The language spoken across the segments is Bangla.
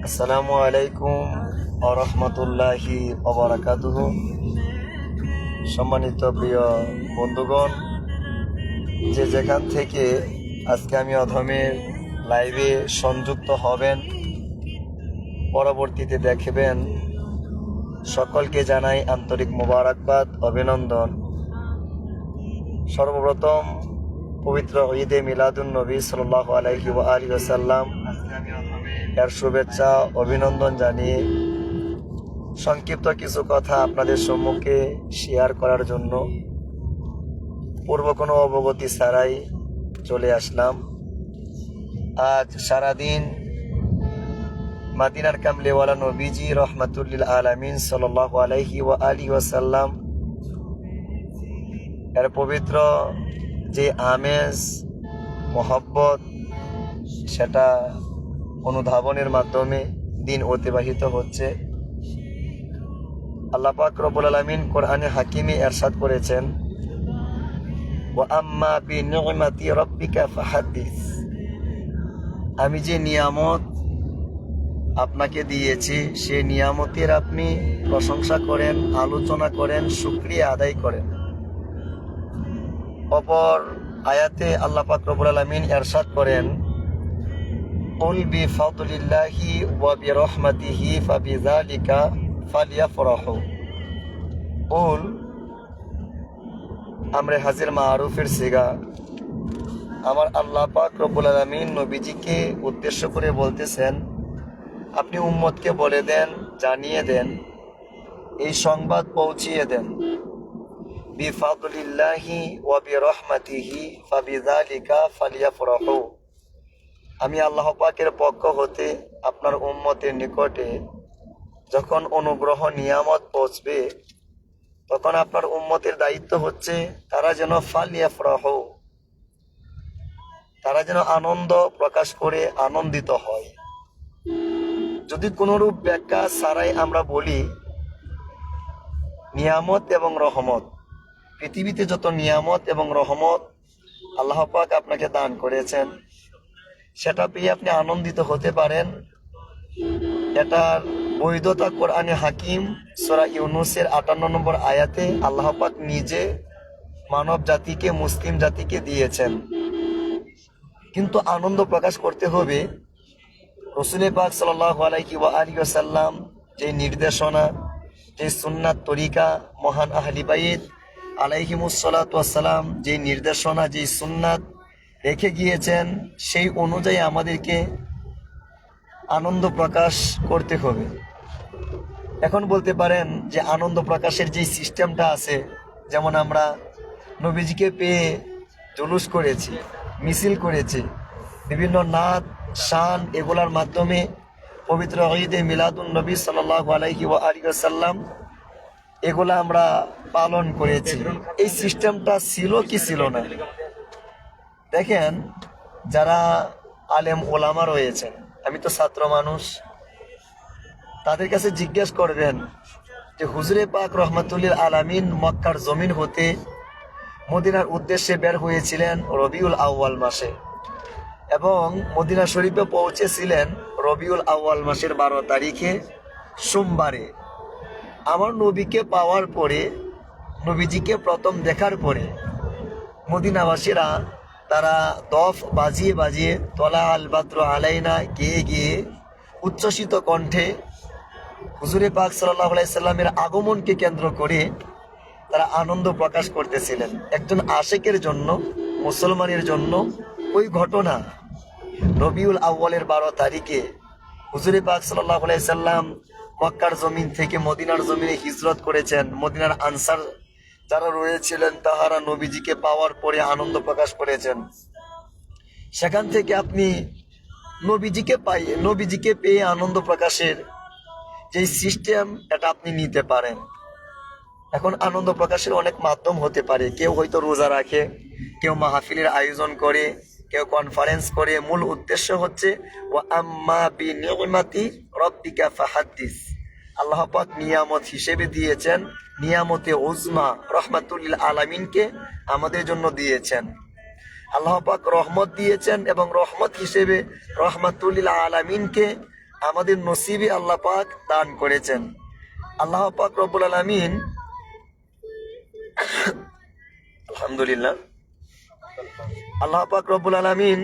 আসসালামু আলাইকুম ওয়া রাহমাতুল্লাহি ওয়া বারাকাতুহু। সম্মানিত প্রিয় বন্ধুগণ, যে যেখান থেকে আজকে আমি অধমের লাইভে সংযুক্ত হবেন, পরবর্তীতে দেখবেন, সকলকে জানাই আন্তরিক মোবারকবাদ, অভিনন্দন। সর্বপ্রথম পবিত্র ঈদে মিলাদুন নবী সাল্লাল্লাহু আলাইহি ওয়া আলিহি ওয়াসাল্লাম এর শুভেচ্ছা অভিনন্দন জানিয়ে সংক্ষিপ্ত কিছু কথা আপনাদের সম্মুখে শেয়ার করার জন্য পূর্ব কোনো অবগতি ছাড়াই চলে আসলাম। আজ সারাদিন মাদিনার কামলেওয়ালা নবীজি রহমাতুল্লিল আলামিন সাল্লাল্লাহু আলাইহি ওয়া আলিহি ওয়াসাল্লাম এর পবিত্র যে আমেজ মোহব্বত, সেটা অনুধাবনের মাধ্যমে দিন অতিবাহিত হচ্ছে। আল্লাহ পাক রব্বুল আলামিন কোরআনে হাকিমে ইরশাদ করেছেন, ওয়া আম্মা বিনি'মাতি রাব্বিকা ফাহাদ্দিস। আমি যে নিয়ামত আপনাকে দিয়েছি, সেই নিয়ামতের আপনি প্রশংসা করেন, আলোচনা করেন, শুকরিয়া আদায় করেন। অপর আয়াতে আল্লাহ পাক রব্বুল আলামিন ইরশাদ করেন, কুল বিফাদলিল্লাহি ওয়া বিরহমাতিহি ফাবিযালিকা ফালিয়াফরাহু। কুল আমরে হাজির মারুফের সিগা। আমার আল্লাহ পাক রব্বুল আলামিন নবীজিকে উদ্দেশ্য করে বলতেছেন, আপনি উম্মতকে বলে দেন, জানিয়ে দেন, এই সংবাদ পৌঁছিয়ে দেন, বিফাদলিল্লাহি ওয়া বিরহমাতিহি ফাবিযালিকা ফালিয়াফরাহু। আমি আল্লাহ পাকের পক্ষ হতে আপনার উম্মতের নিকটে যখন অনুগ্রহ নিয়ামত পৌঁছবে, তখন আপনার উম্মতের দায়িত্ব হচ্ছে তারা যেন ফালিয়াফরাহু, তারা যেন আনন্দ প্রকাশ করে আনন্দিত হয়। যদি কোনরূপ ব্যাখ্যা ছাড়াই আমরা বলি, নিয়ামত এবং রহমত, পৃথিবীতে যত নিয়ামত এবং রহমত আল্লাহ পাক আপনাকে দান করেছেন, সেটা পেয়ে আপনি আনন্দিত হতে পারেন। এটার বৈধতা কোরআনে হাকিম সূরা ইউনূসের ৫৮ নম্বর আয়াতে আল্লাহ পাক নিজে মানব জাতিকে, মুসলিম জাতিকে দিয়েছেন। কিন্তু আনন্দ প্রকাশ করতে হবে রাসূল পাক সাল্লাল্লাহু আলাইহি ওয়া আলিহি ওয়াসাল্লাম যে নির্দেশনা, যে সুন্নাত তরিকা, মহান আহলি বাইত আলাইহিমুস সালাতু ওয়াস সালাম যে নির্দেশনা, যে সুন্নাত রেখে গিয়েছেন, সেই অনুযায়ী আমাদেরকে আনন্দ প্রকাশ করতে হবে। এখন বলতে পারেন যে আনন্দ প্রকাশের যে সিস্টেমটা আছে, যেমন আমরা নবীজিকে পেয়ে জুলুস করেছি, মিছিল করেছি, বিভিন্ন নাত শান, এগুলার মাধ্যমে পবিত্র ঈদে মিলাদুন নবী সাল্লাল্লাহু আলাইহি ওয়া আলিহি ওয়াসাল্লাম এগুলা আমরা পালন করেছি। এই সিস্টেমটা ছিল কি ছিল না? দেখেন, যারা আলেম ওলামা রয়েছেন, আমি তো ছাত্র মানুষ, তাদের কাছে জিজ্ঞেস করবেন যে হুজুরে পাক রহমাতুল্লিল আলামিন মক্কার জমিন হতে মদিনার উদ্দেশ্যে বের হয়েছিলেন রবিউল আউয়াল মাসে এবং মদিনা শরীফে পৌঁছেছিলেন রবিউল আউয়াল মাসের ১২ তারিখে সোমবারে। আমার নবীকে পাওয়ার পরে, নবীজিকে প্রথম দেখার পরে মদিনাবাসীরা তারা দফ বাজিয়ে বাজিয়ে তলা আল বাদ্র আলাইনা গেয়ে গিয়ে উচ্ছ্বসিত কণ্ঠে হুজুরে পাক সাল্লাল্লাহু আলাইহি সাল্লামের আগমনকে কেন্দ্র করে তারা আনন্দ প্রকাশ করতেছিলেন। একজন আশিকের জন্য, মুসলমানের জন্য ওই ঘটনা, রবিউল আউয়ালের ১২ তারিখে হুজুরে পাক সাল্লাল্লাহু আলাইহি সাল্লাম মক্কার জমিন থেকে মদিনার জমিনে হিজরত করেছেন। মদিনার আনসার যারা রয়েছিলেন, তাহারা নবীজিকে পাওয়ার পরে আনন্দ প্রকাশ করেছেন। সেখান থেকে আপনি নবীজিকে পেয়ে আনন্দ প্রকাশের যে সিস্টেম, এটা আপনি নিতে পারেন। এখন আনন্দ প্রকাশের অনেক মাধ্যম হতে পারে। কেউ হয়তো রোজা রাখে, কেউ মাহফিলের আয়োজন করে, কেউ কনফারেন্স করে। মূল উদ্দেশ্য হচ্ছে ওয়া আম্মা বিনি'মাতি রাব্বিকা ফাহাদ্দিস। আল্লাহ পাক নিয়ামত হিসেবে দিয়েছেন, নিয়ামতে উজমা রহমাতুল্লিল আলামিনকে আমাদের জন্য দিয়েছেন। আল্লাহ পাক রহমত দিয়েছেন এবং রহমত হিসেবে রহমাতুল্লিল আলামিনকে আমাদের নসিবে আল্লাহ পাক দান করেছেন। আল্লাহ পাক রব্বুল আলামিন, আলহামদুলিল্লাহ, আল্লাহ পাক রব্বুল আলামিন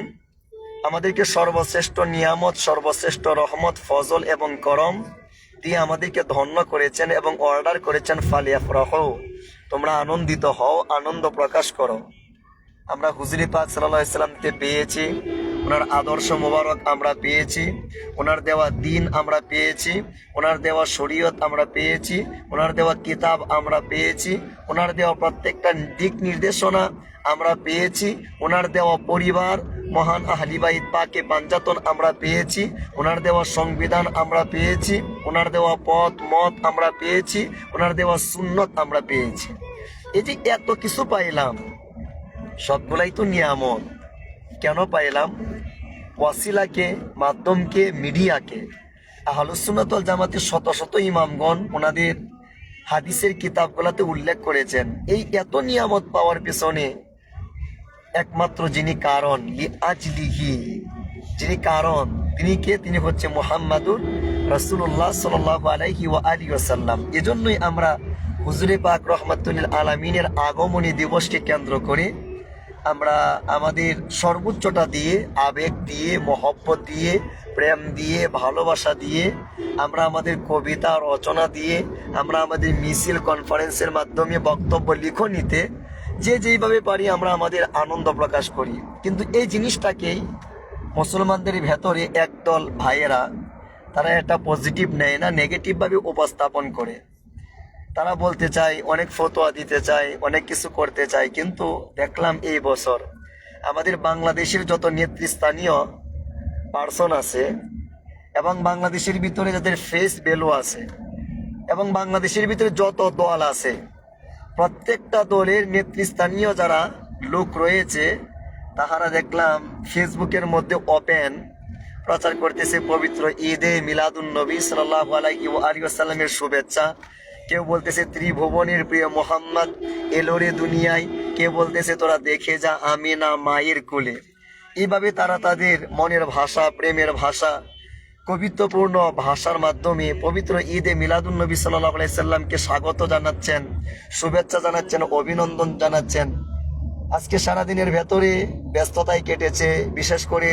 আমাদেরকে সর্বশ্রেষ্ঠ নিয়ামত, সর্বশ্রেষ্ঠ রহমত, ফজল এবং করম দিয়ে আমাদেরকে ধন্য করেছেন এবং অর্ডার করেছেন ফালিয়াফরাহু, তোমরা আনন্দিত হও, আনন্দ প্রকাশ করো। আমরা হুজুরে পাক সাল্লাল্লাহু আলাইহি সাল্লামকে পেয়েছি, ওনার আদর্শ মোবারক আমরা পেয়েছি, ওনার দেওয়া দিন আমরা পেয়েছি, ওনার দেওয়া শরীয়ত আমরা পেয়েছি, ওনার দেওয়া কিতাব আমরা পেয়েছি, ওনার দেওয়া প্রত্যেকটা দিক নির্দেশনা আমরা পেয়েছি, ওনার দেওয়া পরিবার মহান আহলি বাইত পাকে পাঞ্জাতন আমরা পেয়েছি, ওনার দেওয়া সংবিধান আমরা পেয়েছি, ওনার দেওয়া পথ মত আমরা পেয়েছি, ওনার দেওয়া সুন্নত আমরা পেয়েছি। এই যে এত কিছু পাইলাম, সবগুলাই তো নিয়ামত। কেন পাইলাম? ওয়াসিলাকে, মাধ্যমকে, মিডিয়াকে। আহলুস সুন্নাত ওয়াল জামাতের শত শত ইমামগণ ওনাদের হাদিসের কিতাবগুলোতে উল্লেখ করেছেন, এই এত নিয়ামত পাওয়ার পেছনে একমাত্র যিনি কারণ, লিআজলিহি, যিনি কারণ, তিনি কে? তিনি হচ্ছে মুহাম্মাদুর রাসূলুল্লাহ সাল্লাল্লাহু আলাইহি ওয়া আলিহি ওয়াসাল্লাম। এজন্যই আমরা হুজুরে পাক রহমাতুল আলামিনের আগমনী দিবসকে কেন্দ্র করে আমরা আমাদের সর্বোচ্চটা দিয়ে, আবেগ দিয়ে, মহব্বত দিয়ে, প্রেম দিয়ে, ভালোবাসা দিয়ে, আমরা আমাদের কবিতা রচনা দিয়ে, আমরা আমাদের মিছিল কনফারেন্সের মাধ্যমে, বক্তব্য লিখনিতে যে যেইভাবে পারি আমরা আমাদের আনন্দ প্রকাশ করি। কিন্তু এই জিনিসটাকেই মুসলমানদের ভেতরে একদল ভাইয়েরা, তারা একটা পজিটিভ নেয় না, নেগেটিভভাবে উপস্থাপন করে। তারা বলতে চায়, অনেক ফতোয়া দিতে চায়, অনেক কিছু করতে চায়। কিন্তু দেখলাম এই বছর আমাদের বাংলাদেশের যত নেতৃস্থানীয় পার্সন আছে এবং বাংলাদেশের ভিতরে যাদের ফেস ভ্যালু আছে এবং বাংলাদেশের ভিতরে যত দল আছে, প্রত্যেকটা দলের নেতৃস্থানীয় যারা লোক রয়েছে, তাহারা দেখলাম ফেসবুকের মধ্যে ওপেন প্রচার করতেছে পবিত্র ঈদে মিলাদুন নবী সাল্লাল্লাহু আলাইহি ওয়া আলিহি ওয়াসাল্লামের শুভেচ্ছা। কেউ বলতেছে ত্রিভুবনের প্রিয় মোহাম্মদ এলো রে দুনিয়ায়, কেউ বলতেছে তোরা দেখে যা আমিনা মায়ের কোলে। এইভাবে তারা তাদের মনের ভাষা, প্রেমের ভাষা, কবিত্বপূর্ণ ভাষার মাধ্যমে পবিত্র ঈদে মিলাদুন নবী সাল্লাল্লাহু আলাইহি সাল্লামকে স্বাগত জানাচ্ছেন, শুভেচ্ছা জানাচ্ছেন, অভিনন্দন জানাচ্ছেন। আজকে সারাদিনের ভেতরে ব্যস্ততায় কেটেছে। বিশেষ করে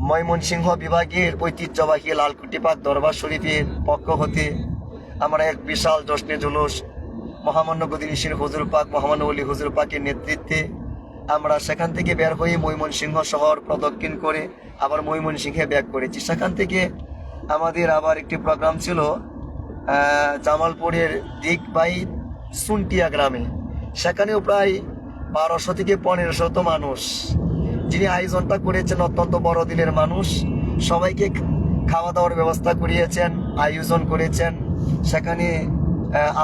ময়মনসিংহ বিভাগের ঐতিহ্যবাহী লালকুটি পাক দরবার শরীফের পক্ষ হতে আমরা এক বিশাল জশ্নে জুলুস মহামান্য গদিনীশীর হুজুর পাক, মহামান্য ওলি হুজুর পাকের নেতৃত্বে আমরা সেখান থেকে বের হয়ে ময়মনসিংহ শহর প্রদক্ষিণ করে আবার ময়মনসিংহে ব্যাক করেছি। সেখান থেকে আমাদের আবার একটি প্রোগ্রাম ছিল জামালপুরের দিকবাই সুনটিয়া গ্রামে। সেখানেও প্রায় 1200 থেকে 1500 মানুষ। যিনি আয়োজনটা করেছেন অত্যন্ত বড় দিলের মানুষ, সবাইকে খাওয়া দাওয়ার ব্যবস্থা করিয়েছেন, আয়োজন করেছেন, সেখানে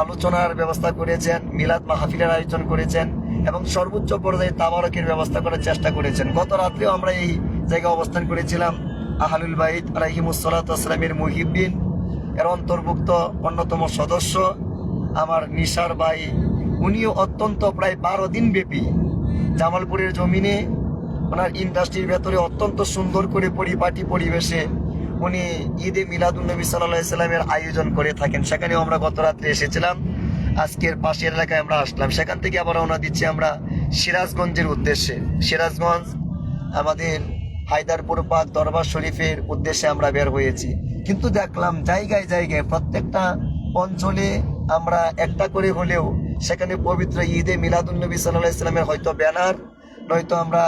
আলোচনার ব্যবস্থা করেছেন, মিলাদ মাহফিলের আয়োজন করেছেন এবং সর্বোচ্চ পর্যায়ে তাবারকের ব্যবস্থা করার চেষ্টা করেছেন। গত রাত্রেও আমরা এই জায়গায় অবস্থান করেছিলাম। আহলুল বাইত আলাইহিমুসসালাতু ওয়াসসালামের মুহিব্বিন এর অন্তর্ভুক্ত অন্যতম সদস্য আমার নিশার ভাই, উনিও অত্যন্ত প্রায় 12 দিন ব্যাপী জামালপুরের জমিনে ওনার ইন্ডাস্ট্রির ভেতরে অত্যন্ত সুন্দর করে পরিপাটি পরিবেশে উনি ঈদে মিলাদুন নবী সাল্লাল্লাহু আলাইহি সাল্লামের আয়োজন করে থাকেন। সেখানেও আমরা গত রাত্রে এসেছিলাম। আজকের পাশের এলাকায় আমরা আসলাম। সেখান থেকে আবার রওনা দিচ্ছি আমরা সিরাজগঞ্জের উদ্দেশ্যে। সিরাজগঞ্জ আমাদের হায়দারপুর পাক দরবার শরীফের উদ্দেশ্যে আমরা বের হয়েছি। কিন্তু দেখলাম জায়গায় জায়গায় প্রত্যেকটা অঞ্চলে আমরা একটা করে হলেও সেখানে পবিত্র ঈদে মিলাদুন নবী সাল্লাল্লাহু আলাইহি সাল্লামের হয়তো ব্যানার, নয়তো আমরা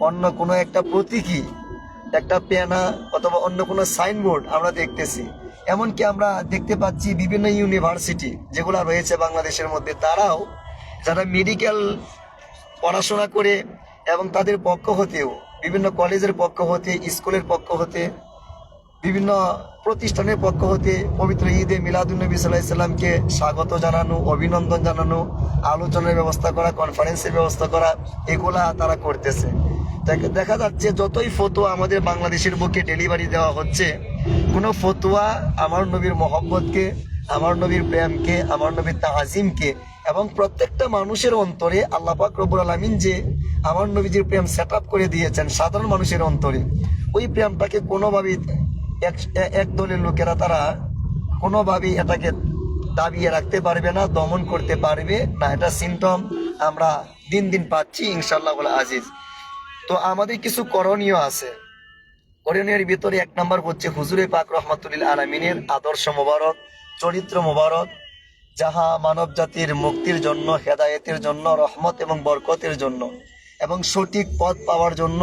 অন্য কোনো একটা প্রতীকী, একটা পেনা অথবা অন্য কোনো সাইনবোর্ড আমরা দেখতেছি। এমনকি আমরা দেখতে পাচ্ছি বিভিন্ন ইউনিভার্সিটি যেগুলো রয়েছে বাংলাদেশের মধ্যে, তারাও যারা মেডিকেল পড়াশোনা করে এবং তাদের পক্ষ হতেও, বিভিন্ন কলেজের পক্ষ হতে, স্কুলের পক্ষ হতে, বিভিন্ন প্রতিষ্ঠানের পক্ষ হতে পবিত্র ঈদে মিলাদুন নবী সাল্লাল্লাহু আলাইহি সাল্লামকে স্বাগত জানানো, অভিনন্দন জানানো, আলোচনার ব্যবস্থা করা, কনফারেন্সের ব্যবস্থা করা, এগুলা তারা করতেছে। দেখা যাচ্ছে যতই ফতোয়া আমাদের বাংলাদেশের বুকে ডেলিভারি দেওয়া হচ্ছে, কোনো ফতোয়া আমার নবীর মহব্বতকে, আমার নবীর প্রেমকে, আমার নবীর তাজিমকে এবং প্রত্যেকটা মানুষের অন্তরে আল্লাহ পাক রব্বুল আলামিন যে আমার নবীজির প্রেম সেট আপ করে দিয়েছেন সাধারণ মানুষের অন্তরে, ওই প্রেমটাকে কোনোভাবেই এক দলের লোকেরা তারা কোনোভাবেই এটাকে দাবিয়ে রাখতে পারবে না, দমন করতে পারবে না। এটা সিমটম আমরা দিন দিন পাচ্ছি ইনশাআল্লাহ আজিজ। তো আমাদের কিছু করণীয় আছে। করণীয়ের ভিতরে 1 নাম্বার হচ্ছে হুজুরে পাক রহমাতুল্লিল আলামিনের আদর্শ মোবারক, চরিত্র মোবারক, যাহা মানব জাতির মুক্তির জন্য, হেদায়েতের জন্য, রহমত এবং বরকতের জন্য এবং সঠিক পথ পাওয়ার জন্য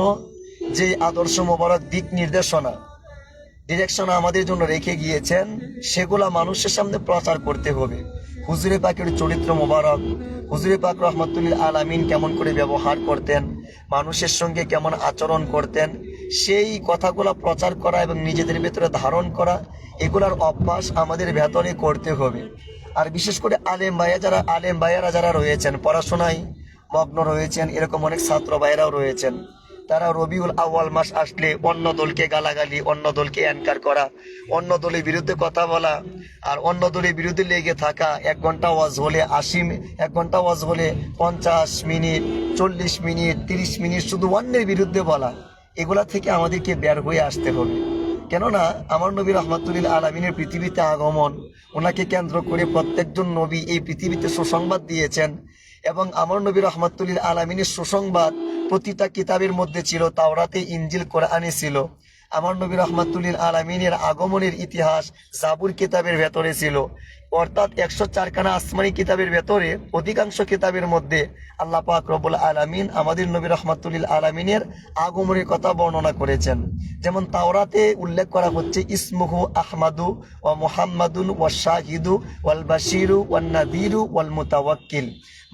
যে আদর্শ মোবারক দিক নির্দেশনা, ডিরেকশন আমাদের জন্য রেখে গিয়েছেন, সেগুলা মানুষের সামনে প্রচার করতে হবে। হুজুরে পাকের চরিত্র মোবারক, হুজুরে পাক রহমাতুল্লিল আলামিন কেমন করে ব্যবহার করতেন, মানুষের সঙ্গে কেমন আচরণ করতেন, সেই কথাগুলো প্রচার করা এবং নিজেদের ভেতরে ধারণ করা, এগুলার অভ্যাস আমাদের ভেতরে করতে হবে। আর বিশেষ করে আলেম ভাইয়ারা যারা রয়েছেন, পড়াশোনায় মগ্ন রয়েছেন, এরকম অনেক ছাত্র ভাইয়েরাও রয়েছেন, তারা রবিউল আউয়াল মাস আসলে অন্য দলকে গালাগালি, অন্য দলকে অ্যানকার করা, অন্য দলের বিরুদ্ধে কথা বলা, আর অন্য দলের বিরুদ্ধে লেগে থাকা। 1 ঘন্টা ওয়াজ হলে 1 ঘন্টা ওয়াজ হলে 50 মিনিট, 40 মিনিট, 30 মিনিট শুধু অন্যের বিরুদ্ধে বলা। এগুলা থেকে আমাদেরকে বের হয়ে আসতে হবে। কেননা আমার নবী রহমাতুল্লিল আলামিনের পৃথিবীতে আগমন, ওনাকে কেন্দ্র করে প্রত্যেকজন নবী এই পৃথিবীতে সুসংবাদ দিয়েছেন এবং আমার নবী রহমাতুল্লিল আলামিনের সুসংবাদ প্রতিটা কিতাবের মধ্যে ছিল। তাওরাতে, ইনজিল, কোরআনে ছিল। আমার নবী রহমাতুল্লিল আলামিনের আগমনের ইতিহাস জাবুর কিতাবের ভেতরে ছিল। অর্থাৎ 104খানা আসমানি কিতাবের ভেতরে অধিকাংশ কিতাবের মধ্যে আল্লাহ পাক রব্বুল আলামিন আমাদের নবী রহমাতুল্লিল আলামিনের আগমনের কথা বর্ণনা করেছেন। যেমন তাওরাতে উল্লেখ করা হচ্ছে ইসমুহু আহমাদু ওয়া মুহাম্মাদুন ওয়া শাহিদু ওয়াল বাশিরু ওয়ান নাযিরু ওয়াল মুতাওয়াক্কিল,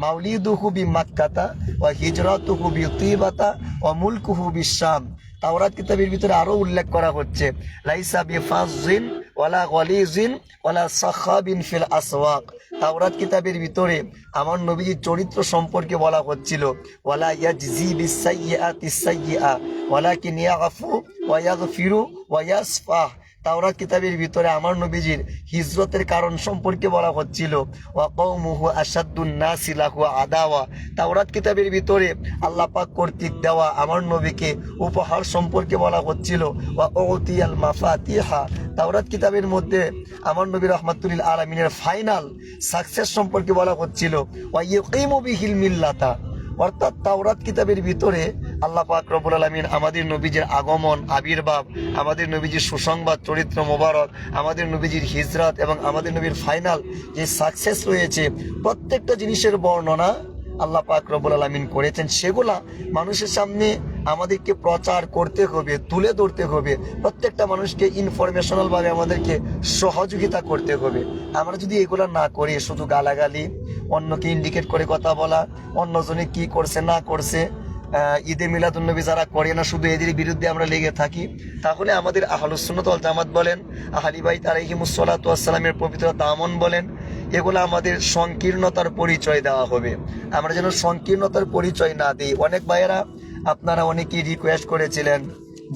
মাউলিদুহু বিমাক্কাতা ওয়া হিজরাতুহু বিতিবাতা ওয়া মুলকুহু বিশাম। তাওরাত কিতাবের ভিতরে আরো উল্লেখ করা হচ্ছে লাইসা বিফাজিন ওয়ালা গলিজিন ওয়ালা সাখাবিন ফিল আসওয়াক। তাওরাত কিতাবের ভিতরে আমার নবীজির চরিত্র সম্পর্কে বলা হচ্ছিল ওয়ালা ইয়াজজি বিসাইয়্যাতিস সাইয়্যা ওয়ালাকিন ইয়াফু ওয়া ইয়াগফিরু ওয়া ইয়াসফাহ। তাওরাত কিতাবের ভিতরে আমার নবীজির হিজরতের কারণ সম্পর্কে বলা হচ্ছিল ওয়া কওমুহু আশাদ্দুন নাসি লাহু আদাওয়া। তাওরাত কিতাবের ভিতরে আল্লাহ পাক কর্তৃক দেওয়া আমার নবীকে উপহার সম্পর্কে বলা হচ্ছিল ওয়া উতিয়াল মাফাতিহা। তাওরাত কিতাবের মধ্যে আমার নবী রহমাতুল্লিল আলামিনের ফাইনাল সাকসেস সম্পর্কে বলা হচ্ছিল ওয়া ইয়াকিমু বিহিল মিল্লাতা। অর্থাৎ তাওরাত কিতাবের ভিতরে আল্লাহ পাক রব্বুল আলামিন আমাদের নবীজির আগমন, আবির্ভাব, আমাদের নবীজির সুসংবাদ, চরিত্র মোবারক, আমাদের নবীজির হিজরত এবং আমাদের নবীর ফাইনাল যে সাকসেস রয়েছে, প্রত্যেকটা জিনিসের বর্ণনা আল্লাহ পাক রব্বুল আলামিন করেছেন। সেগুলা মানুষের সামনে আমাদেরকে প্রচার করতে হবে, তুলে ধরতে হবে। প্রত্যেকটা মানুষকে ইনফরমেশনাল ভাবে আমাদেরকে সহযোগিতা করতে হবে। আমরা যদি এগুলা না করি, শুধু গালাগালি, অন্যকে ইন্ডিকেট করে কথা বলা, অন্যজনে কি করছে না করছে, ঈদে মিলাদুন্নবী যারা করে না, শুধু এদের বিরুদ্ধে আমরা লেগে থাকি, তাহলে আমাদের আহলুস সুন্নাত ওয়াল জামাত বলেন, আহলি বাইত আলাইহিমুস সালাতু ওয়াস সালামের পবিত্র দামন বলেন, এগুলো আমাদের সংকীর্ণতার পরিচয় দেওয়া হবে। আমরা যেন সংকীর্ণতার পরিচয় না দিই। অনেক ভাইয়েরা, আপনারা অনেকেই রিকোয়েস্ট করেছিলেন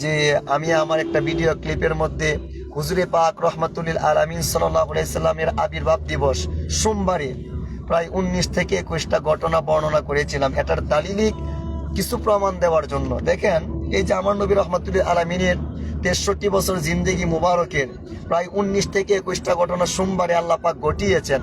যে আমি আমার একটা ভিডিও ক্লিপের মধ্যে হুজুরে পাক রহমাতুল্লিল আলামিন সাল্লাল্লাহু আলাইহি সাল্লামের আবির্ভাব দিবস সোমবারে প্রায় 19 থেকে 21টা ঘটনা বর্ণনা করেছিলাম, এটার দালিলিক কিছু প্রমাণ দেওয়ার জন্য। দেখেন, এই যে আমার নবী রহমাতুল্লিল আলামিনের 63 বছর জিন্দেগি মুবারকের প্রায় 19 থেকে 21টা ঘটনা সোমবারে আল্লাহ পাক ঘটিয়েছেন।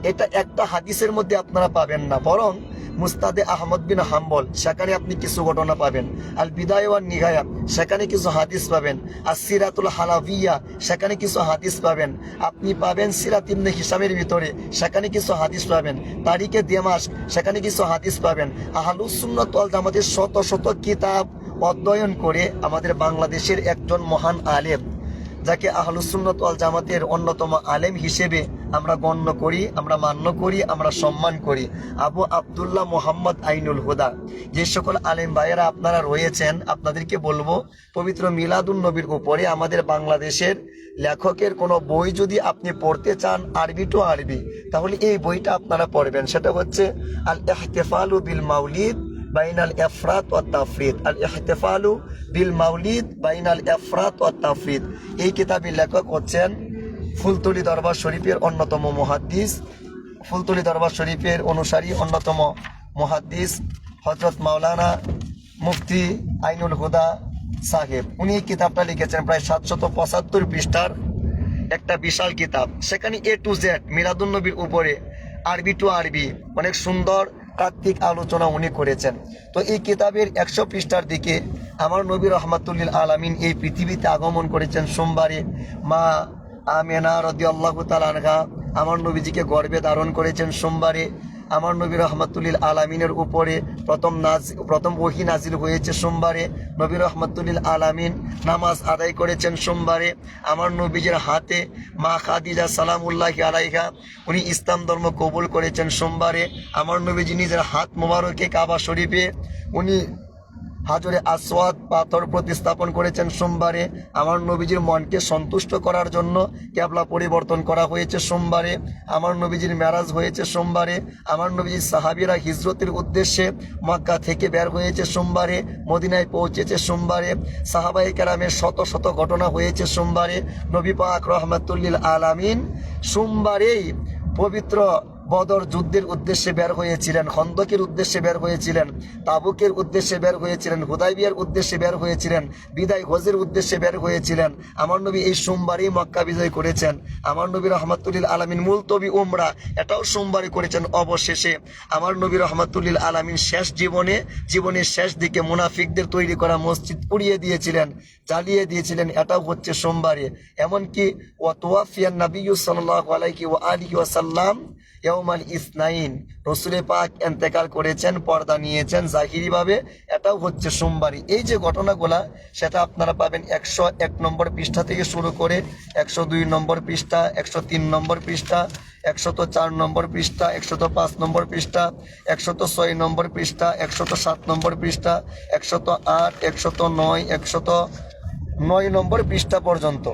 এটা একটা হাদিসের মধ্যে আপনারা পাবেন না, বরং মুস্তাদে আহমদ বিন হাম্বল, সেখানে আপনি কিছু ঘটনা পাবেন। আল বিদায় ওয়ান নিহায়া, সেখানে কিছু হাদিস পাবেন। আর সিরাতুল হালাভিয়া, সেখানে কিছু হাদিস পাবেন। আপনি পাবেন সিরাত ইবনে হিশামের ভিতরে, সেখানে কিছু হাদিস পাবেন। তারিখে দিমাশক, সেখানে কিছু হাদিস পাবেন। আহলুস সুন্নাত ওয়াল জামাতের শত শত কিতাব অধ্যয়ন করে আমাদের বাংলাদেশের একজন মহান আলেম, যাকে আহলুস সুন্নাত ওয়াল জামাতের অন্যতম আলেম হিসেবে আমরা গণ্য করি, আমরা মান্য করি, আমরা সম্মান করি, আবু আব্দুল্লাহ মোহাম্মদ আইনুল হুদা। যে সকল আলেম ভাইয়েরা আপনারা রয়েছেন, আপনাদেরকে বলবো, পবিত্র মিলাদুন নবীর উপরে আমাদের বাংলাদেশের লেখকের কোনো বই যদি আপনি পড়তে চান, আরবি টু আরবি, তাহলে এই বইটা আপনারা পড়বেন। সেটা হচ্ছে আল ইহতিফালু বিল মাউলিদ বাইনাল ইফরাত ওয়াত তাফরিদ। আল ইহতিফালু বিল মাউলিদ বাইনাল ইফরাত ওয়াত তাফরিদ। এই কিতাবের লেখক হচ্ছেন ফুলতলি দরবার শরীফের অন্যতম মুহাদ্দিস, ফুলতলি দরবার শরীফের অনুসারী অন্যতম মুহাদ্দিস হযরত মাওলানা মুফতি আইনুল হুদা সাহেব, উনি এই কিতাবটা লিখেছেন প্রায় 775 পৃষ্ঠার একটা বিশাল কিতাব। সেখানে এ টু জেড মিলাদুন নবীর উপরে আরবি টু আরবি অনেক সুন্দর তাত্ত্বিক আলোচনা উনি করেছেন। তো এই কিতাবের 100 পৃষ্ঠার দিকে আমার নবী রহমাতুল্লিল আলামিন এই পৃথিবীতে আগমন করেছেন সোমবারে। মা আমেনা রাদিয়াল্লাহু তাআলা আনহা আমার নবীজিকে গর্ভে ধারণ করেছেন সোমবারে। আমার নবী রহমাতুল্লিল আলামিনের উপরে প্রথম ওহী নাজিল হয়েছে সোমবারে। নবী রহমাতুল্লিল আলামিন নামাজ আদায় করেছেন সোমবারে। আমার নবীজির হাতে মা খাদিজা সালামুল্লাহি আলাইহা উনি ইসলাম ধর্ম কবুল করেছেন সোমবারে। আমার নবীজি নিজের হাত মোবারকে কাবা শরীফে উনি হাজরে আসওয়াদ পাথর প্রতিস্থাপন করেছেন সোমবারে। আমার নবীজির মনকে সন্তুষ্ট করার জন্য ক্যাবলা পরিবর্তন করা হয়েছে সোমবারে। আমার নবীজির মেরাজ হয়েছে সোমবারে। আমার নবীজির সাহাবীরা হিজরতের উদ্দেশ্যে মক্কা থেকে বের হয়েছে সোমবারে, মদিনায় পৌঁছেছে সোমবারে। সাহাবায়ে কেরামের শত শত ঘটনা হয়েছে সোমবারে। নবী পাক রহমাতুল্লিল আলামিন সোমবারেই পবিত্র বদর যুদ্ধের উদ্দেশ্যে বের হয়েছিলেন, খন্দকের উদ্দেশ্যে বের হয়েছিলেন, তাবুকের উদ্দেশ্যে বের হয়েছিলেন, হুদাইবিয়ার উদ্দেশ্যে বের হয়েছিলেন, বিদায় হজের উদ্দেশ্যে বের হয়েছিলেন। আমার নবী এই সোমবারেই মক্কা বিজয় করেছেন। আমার নবী রহমাতুল্লিল আলামিন মুলতবি উমরা এটাও সোমবারই করেছেন। অবশেষে আমার নবী রহমাতুল্লিল আলামিন শেষ জীবনের শেষ দিকে মুনাফিকদের তৈরি করা মসজিদ পুড়িয়ে দিয়েছিলেন, জ্বালিয়ে দিয়েছিলেন, এটাও হচ্ছে সোমবারে। এমনকি ওয়াতওয়াফিয়ান নবিয়্যু সাল্লাল্লাহু আলাইহি ওয়া আলিহি ওয়াসাল্লাম ইয়াউমাল ইসনাইন, রসুলে পাক এন্তেকাল করেছেন, পর্দা নিয়েছেন জাহিরিভাবে, এটাও হচ্ছে সোমবারই। এই যে ঘটনাগুলা সেটা আপনারা পাবেন 101 নম্বর পৃষ্ঠা থেকে শুরু করে 102 নম্বর পৃষ্ঠা, 103 নম্বর পৃষ্ঠা, 104 নম্বর পৃষ্ঠা, 105 নম্বর পৃষ্ঠা, 106 নম্বর পৃষ্ঠা, 107 নম্বর পৃষ্ঠা, 108, 109, 109 নম্বর পৃষ্ঠা পর্যন্ত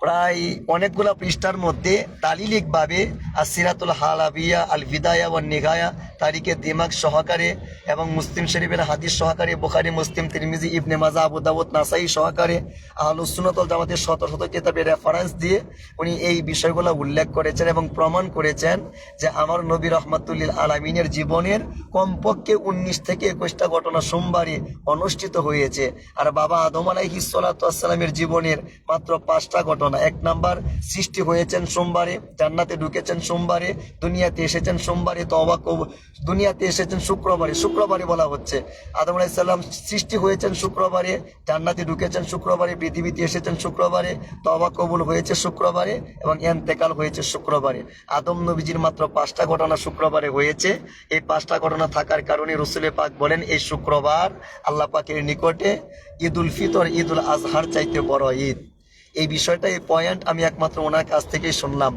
প্রায় অনেকগুলা পৃষ্ঠার মধ্যে তালিলিকভাবে আসিরাতুল হালাবিয়া আল বিদায়া ওয়ান নিগায়া তারিখে দিমাগ সহকারে এবং মুসলিম শরীফের হাদিস সহকারে, বুখারী, মুসলিম, তিরমিজি, ইবনে মাজাহ, আবু দাউদ, নাসাই সহকারে আহলুস সুন্নাত ওয়াল জামাতের শত শত কিতাবের রেফারেন্স দিয়ে উনি এই বিষয়গুলো উল্লেখ করেছেন এবং প্রমাণ করেছেন যে আমার নবী রহমাতুল্লিল আলামিনের জীবনের কমপক্ষে 19 থেকে 21টা ঘটনা সোমবারে অনুষ্ঠিত হয়েছে। আর বাবা আদম আলাইহিস সালাতু ওয়াস সালামের জীবনের মাত্র 5টা ঘটনা। 1 নাম্বার, সৃষ্টি হয়েছেন সোমবারে, জান্নাতে ঢুকেছেন সোমবারে, দুনিয়াতে এসেছেন সোমবারে, তওবা কবুল, দুনিয়াতে এসেছেন শুক্রবারে বলা হচ্ছে। আদম আলাইহিস সালাম সৃষ্টি হয়েছেন শুক্রবারে, জান্নাতে ঢুকেছেন শুক্রবারে, পৃথিবীতে এসেছেন শুক্রবারে, তওবা কবুল হয়েছে শুক্রবারে এবং ইন্তেকাল হয়েছে শুক্রবারে। আদম নবীজির মাত্র 5টা ঘটনা শুক্রবারে হয়েছে। এই 5টা ঘটনা থাকার কারণে রসুলে পাক বলেন এই শুক্রবার আল্লাহ পাকের নিকটে ঈদুল ফিতর, ঈদুল আজহার চাইতে বড় ঈদ। এই বিষয়টা, এই পয়েন্ট আমি একমাত্র ওনার কাছ থেকেই শুনলাম।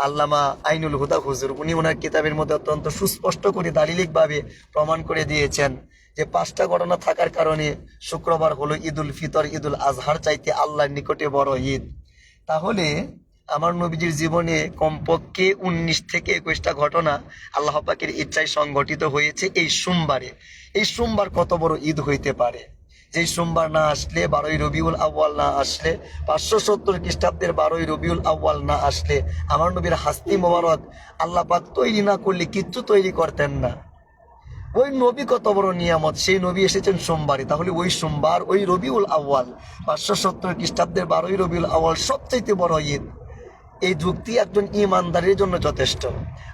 আল্লামা আইনুল হুদা হুজুর উনি ওনার কিতাবের মধ্যে অত্যন্ত সুস্পষ্ট করে দালিলিকভাবে প্রমাণ করে দিয়েছেন যে 5টা ঘটনা থাকার কারণে শুক্রবার হলো ঈদুল ফিতর, ঈদুল আজহার চাইতে আল্লাহর নিকটে বড় ঈদ। তাহলে আমার নবীজির জীবনে কমপক্ষে 19 থেকে 21টা ঘটনা আল্লাহ পাকের ইচ্ছায় সংঘটিত হয়েছে এই সোমবারে। এই সোমবার কত বড় ঈদ হইতে পারে? যেই সোমবার না আসলে, 12ই রবিউল আউয়াল না আসলে, 570 খ্রিস্টাব্দের 12ই রবিউল আউয়াল না আসলে আমার নবীর হাস্তি মোবারক আল্লাহ পাক তৈরি না করলে কিচ্ছু তৈরি করতেন না। ওই নবী কত বড় নিয়ামত, সেই নবী এসেছেন সোমবারে। তাহলে ওই সোমবার, ওই রবিউল আউয়াল, 570 খ্রিস্টাব্দের 12ই রবিউল আউয়াল সবচাইতে বড় ঈদ। এই যুক্তি একজন ইমানদারের জন্য যথেষ্ট।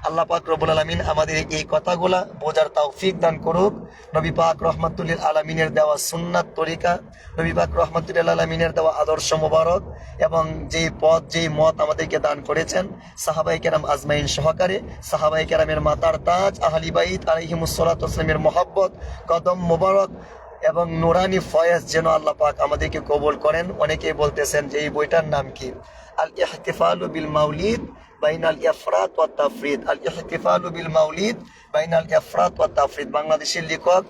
আল্লাহ পাক রব্বুল আলামিন আমাদের এই কথাগুলা বোঝার তৌফিক দান করুক। নবী পাক রহমাতুল্লিল আলামিনের দেওয়া সুন্নাত তরিকা, নবী পাক রহমাতুল্লিল আলামিনের দেওয়া আদর্শ মোবারক এবং যেই পথ, যেই মত আমাদেরকে দান করেছেন সাহাবায়ে কেরাম আজমাইন সহকারে, সাহাবায়ে কেরামের মাতার তাজ আহলি বাইত আলাইহিমুস সালাতু ওয়াস সালামের মহব্বত, কদম মোবারক এবং নুরানি ফয়েজ যেন আল্লাহ পাক আমাদেরকে কবুল করেন। অনেকেই বলতেছেন যে এই বইটার নাম কি? আল ইহতিফালু বিল মাউলিদ বাইনাল ইফরাত ওয়াত তাফরিদ। আল ইহতিফালু বিল মাউলিদ বাইনাল ইফরাত ওয়াত তাফরিদ। বাংলাদেশের লেখক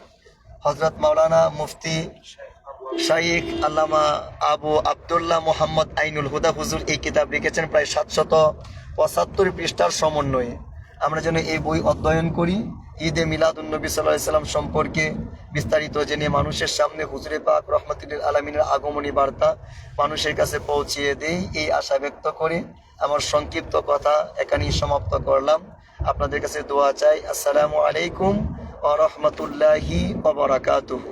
হযরত মাওলানা মুফতি শাইখ আল্লামা আবু আব্দুল্লাহ মোহাম্মদ আইনুল হুদা হুজুর এই কিতাব লিখেছেন প্রায় 775 পৃষ্ঠার সমন্বয়ে। আমরা যেন এই বই অধ্যয়ন করি, ঈদে মিলাদুন নবী সাল্লাল্লাহু আলাইহি সাল্লাম সম্পর্কে বিস্তারিত জেনে মানুষের সামনে হুজুরে পাক রহমাতুল্লিল আলামিনের আগমনী বার্তা মানুষের কাছে পৌঁছিয়ে দেই, এই আশা ব্যক্ত করে আমার সংক্ষিপ্ত কথা এখানেই সমাপ্ত করলাম। আপনাদের কাছে দোয়া চাই। আসসালামু আলাইকুম ওয়া রাহমাতুল্লাহি ওয়া বারাকাতুহু।